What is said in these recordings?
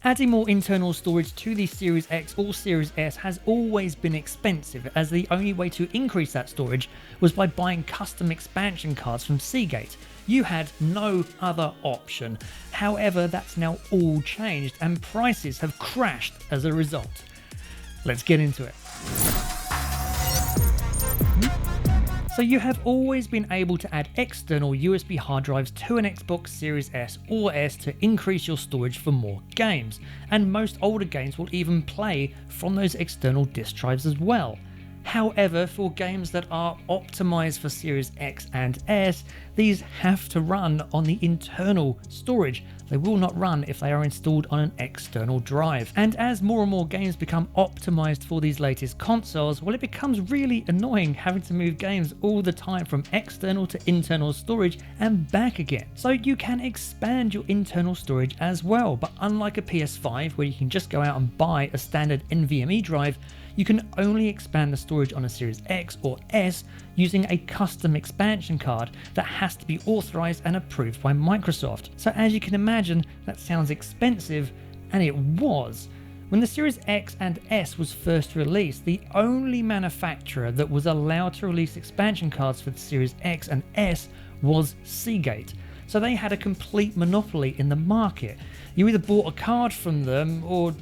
Adding more internal storage to the Series X or Series S has always been expensive, as the only way to increase that storage was by buying custom expansion cards from Seagate. You had no other option. However, that's now all changed and prices have crashed as a result. Let's get into it. So you have always been able to add external USB hard drives to an Xbox Series S or S to increase your storage for more games, and most older games will even play from those external disk drives as well. However, for games that are optimized for Series X and S, these have to run on the internal storage. They will not run if they are installed on an external drive. And as more and more games become optimized for these latest consoles, well, it becomes really annoying having to move games all the time from external to internal storage and back again. So you can expand your internal storage as well, but unlike a PS5 where you can just go out and buy a standard NVMe drive, you can only expand the storage on a Series X or S using a custom expansion card that has to be authorized and approved by Microsoft. So as you can imagine, that sounds expensive, and it was. When the Series X and S was first released, the only manufacturer that was allowed to release expansion cards for the Series X and S was Seagate. So they had a complete monopoly in the market. You either bought a card from them or,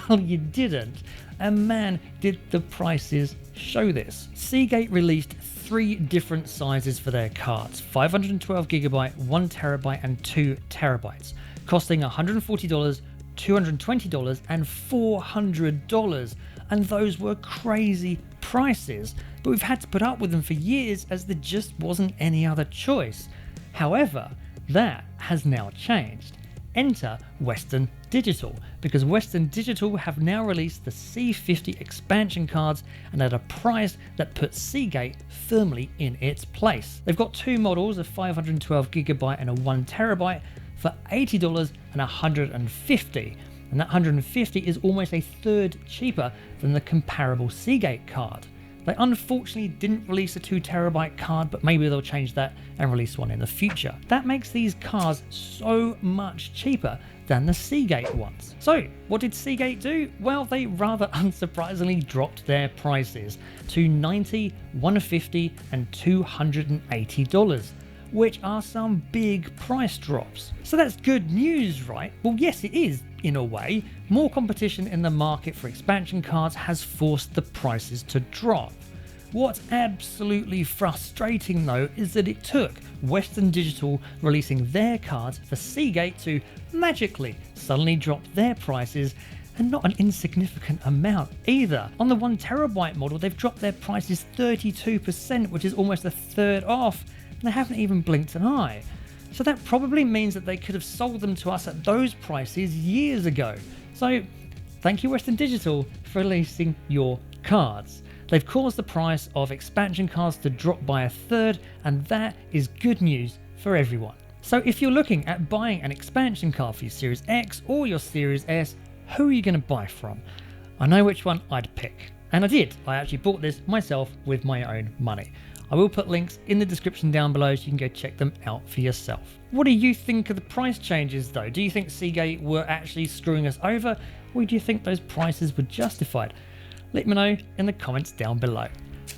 well, you didn't. And man, did the prices show this. Seagate released 3 different sizes for their cards: 512GB, 1TB and 2TB, costing $140, $220 and $400, and those were crazy prices, but we've had to put up with them for years as there just wasn't any other choice. However, that has now changed. Enter Western Digital, because Western Digital have now released the C50 expansion cards, and at a price that puts Seagate firmly in its place. They've got 2 models, a 512GB and a 1TB, for $80 and $150, and that $150 is almost a third cheaper than the comparable Seagate card. They unfortunately didn't release a 2TB card, but maybe they'll change that and release one in the future. That makes these cards so much cheaper than the Seagate ones. So what did Seagate do? Well, they rather unsurprisingly dropped their prices to $90, $150 and $280, which are some big price drops. So that's good news, right? Well, yes, it is in a way. More competition in the market for expansion cards has forced the prices to drop. What's absolutely frustrating though is that it took Western Digital releasing their cards for Seagate to magically suddenly drop their prices, and not an insignificant amount either. On the 1TB model, they've dropped their prices 32%, which is almost a third off, and they haven't even blinked an eye. So that probably means that they could have sold them to us at those prices years ago. So thank you, Western Digital, for releasing your cards. They've caused the price of expansion cards to drop by a third, and that is good news for everyone. So if you're looking at buying an expansion card for your Series X or your Series S, who are you going to buy from? I know which one I'd pick, and I did. I actually bought this myself with my own money. I will put links in the description down below so you can go check them out for yourself. What do you think of the price changes though? Do you think Seagate were actually screwing us over, or do you think those prices were justified? Let me know in the comments down below.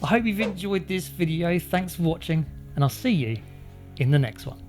I hope you've enjoyed this video. Thanks for watching, and I'll see you in the next one.